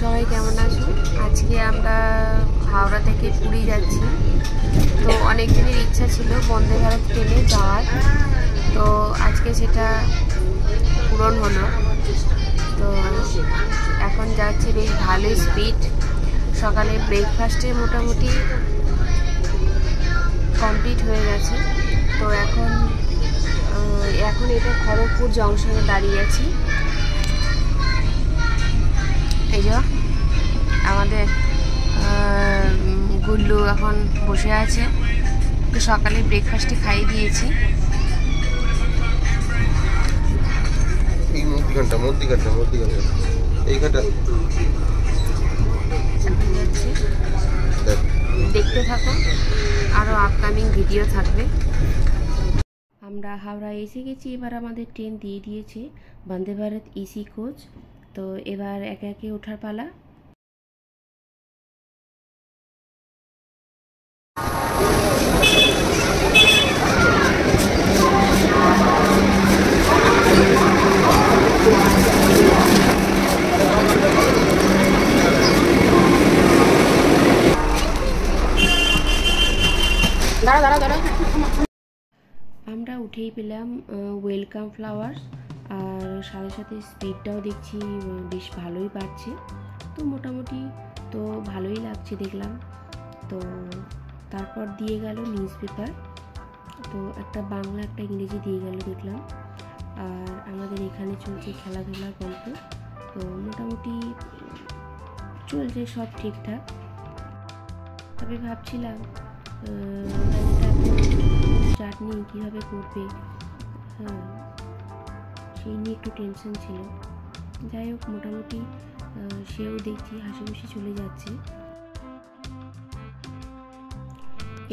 সবাই কেমন আছো? আজকে আমরা হাওড়া থেকে পুরী যাচ্ছি। তো অনেক দিনের ইচ্ছা ছিল বন্দে ভারত ট্রেনে যাওয়ার, তো আজকে সেটা পূরণ হলো। তো এখন যাচ্ছে বেশ ভালোই স্পিড। সকালে ব্রেকফাস্টে মোটামুটি কমপ্লিট হয়ে গেছে। তো এখন এটা খড়গপুর জংশনে দাঁড়িয়ে আছি। এই যে আমাদের গুল্লু এখন বসে আছে, তো সকালে ব্রেকফাস্টে খাইয়ে দিয়েছি। দেখতে থাকো, আরো আপকামিং ভিডিও থাকবে। আমরা হাওড়া এসে গেছি। এবার আমাদের ট্রেন দিয়ে দিয়েছে বন্দে ভারত এসি কোচ। তো এবার একে একে ওঠার পালা। আমরা উঠেই পেলাম ওয়েলকাম ফ্লাওয়ার্স, আর সাথে সাথে স্পিডটাও দেখছি বেশ ভালোই বাড়ছে। তো মোটামুটি তো ভালোই লাগছে দেখলাম। তো তারপর দিয়ে গেল নিউজ পেপার, তো একটা বাংলা একটা ইংরেজি দিয়ে গেল দেখলাম। আর আমাদের এখানে চলছে খেলাধুলার গল্প। তো মোটামুটি চলছে সব ঠিকঠাক। তবে ভাবছিলাম চাটনি কীভাবে করবে, হ্যাঁ সেই নিয়ে একটু টেনশন ছিল। যাই হোক, মোটামুটি সেও দেখছি হাসি খুশি চলে যাচ্ছে।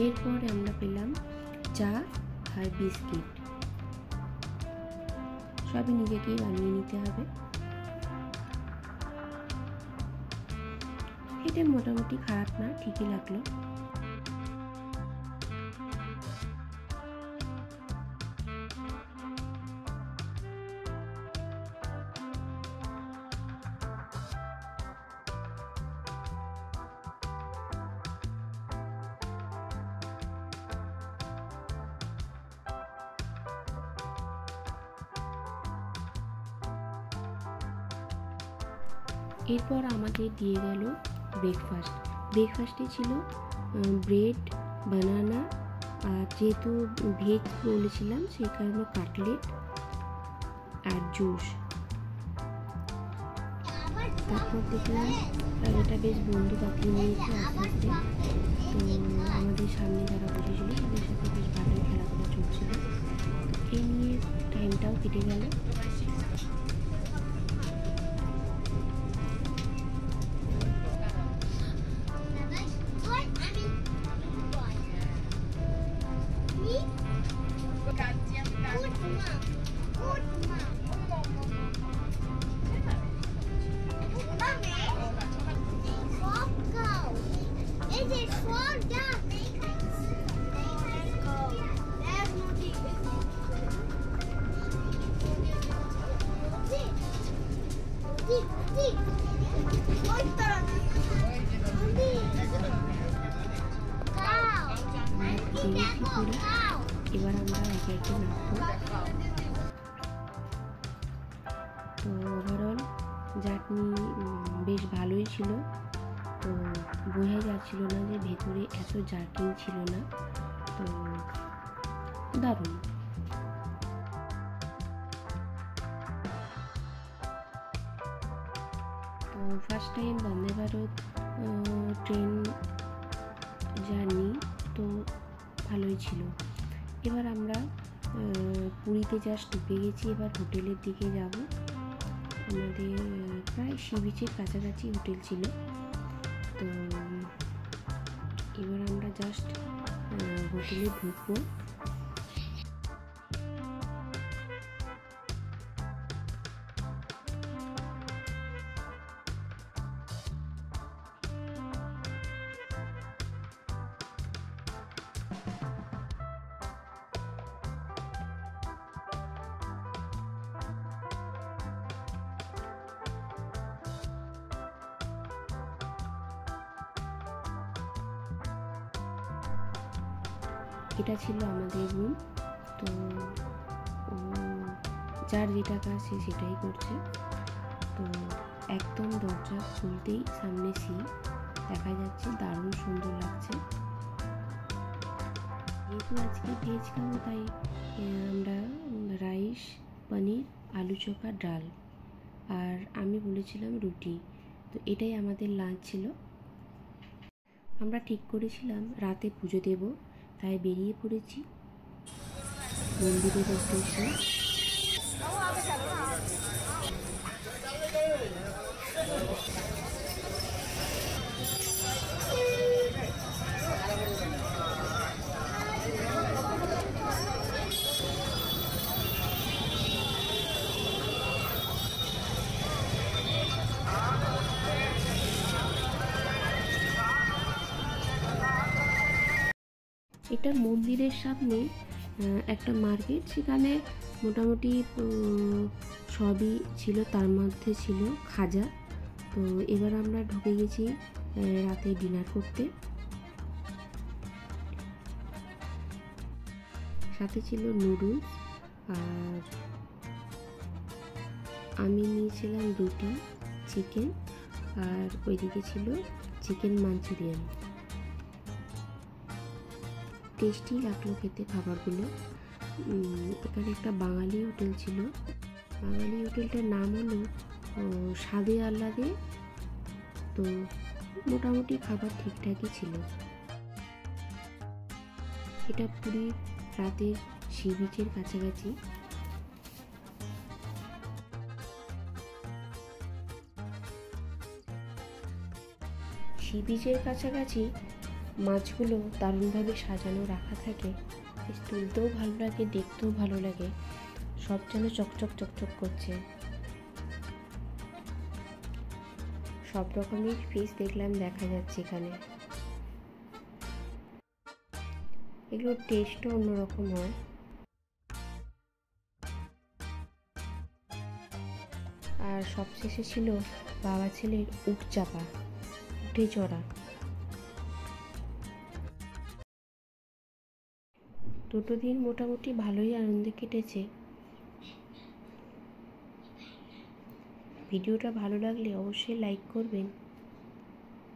এরপর আমরা পেলাম চা আর বিস্কিট, সবই নিজেকেই বানিয়ে নিতে হবে। এটা মোটামুটি খারাপ না, ঠিকই লাগলো। এরপর আমাদের দিয়ে গেল ব্রেকফাস্টে ছিল ব্রেড, বানানা, আর যেহেতু ভেজ বলেছিলাম সেই কারণে কাটলেট আর জুস। তারপর দেখলাম এটা বেশ বন্ধু পাতিয়ে নিয়েছে আস্তে আস্তে। তো আমাদের সামনে যারা বসেছিল তাদের সাথে বেশ ভালোই খেলাধুলা চলছিল। এই নিয়ে টাইমটাও কেটে গেল। এবার আমরা একে একে নামবো। তো ওভারঅল জার্নি বেশ ভালোই ছিল। তো বোঝাই যাচ্ছিল না যে ভেতরে এত জার্কিং ছিল না। তো দারুণ। তো first time Vande Bharat train journey, তো ভালোই ছিল। এবার আমরা পুরীতে জাস্ট ঢুকে গেছি। এবার হোটেলের দিকে যাব। আমাদের প্রায় সি বিচের কাছাকাছি হোটেল ছিল। তো এবার আমরা জাস্ট হোটেলে ঢুকবো। এটা ছিল আমাদের রুম। তো যার যেটা কাজ সে সেটাই করছে। তো একদম দরজা খুলতেই সামনে সি দেখা যাচ্ছে, দারুণ সুন্দর লাগছে। যেহেতু আজকে ভেজ খাবো তাই আমরা রাইস, পনির, আলু চোখা, ডাল আর আমি বলেছিলাম রুটি। তো এটাই আমাদের লাঞ্চ ছিল। আমরা ঠিক করেছিলাম রাতে পুজো দেব, তাই বেরিয়ে পড়েছি মন্দিরের উদ্দেশ্যে। এটা মন্দিরের সামনে একটা মার্কেট, সেখানে মোটামুটি সবই ছিল, তার মধ্যে ছিল খাজা। তো এবার আমরা ঢুকে গেছি রাতে ডিনার করতে। সাথে ছিল নুডলস আর আমি নিয়েছিলাম রুটি, চিকেন আর ওইদিকে ছিল চিকেন মাঞ্চুরিয়ান। টেস্টি লাগলো খেতে খাবারগুলো। এখানে একটা বাঙালি হোটেল ছিল, বাঙালি হোটেলটার নাম হলো স্বাদে আহ্লাদে। তো মোটামুটি খাবার ঠিকঠাকই ছিল। এটা পুরীর রাতের সি বিচের কাছাকাছি। সি বিচের কাছাকাছি মাছগুলো দারুণভাবে সাজানো রাখা থাকে, বেশ তুলতেও ভালো লাগে, দেখতেও ভালো লাগে, সব যেন চকচক চকচক করছে। সব রকমের ফিশ দেখলাম, দেখা যাচ্ছে এখানে। এগুলোর টেস্টও অন্যরকম হয়। আর সবশেষে ছিল বাবা ছেলের উট চাপা, উঠে চড়া। দুটো দিন মোটামুটি ভালোই আনন্দে কেটেছে। ভিডিওটা ভালো লাগলে অবশ্যই লাইক করবেন।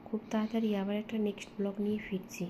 খুব তাড়াতাড়ি আবার একটা নেক্সট ব্লগ নিয়ে ফিরছি।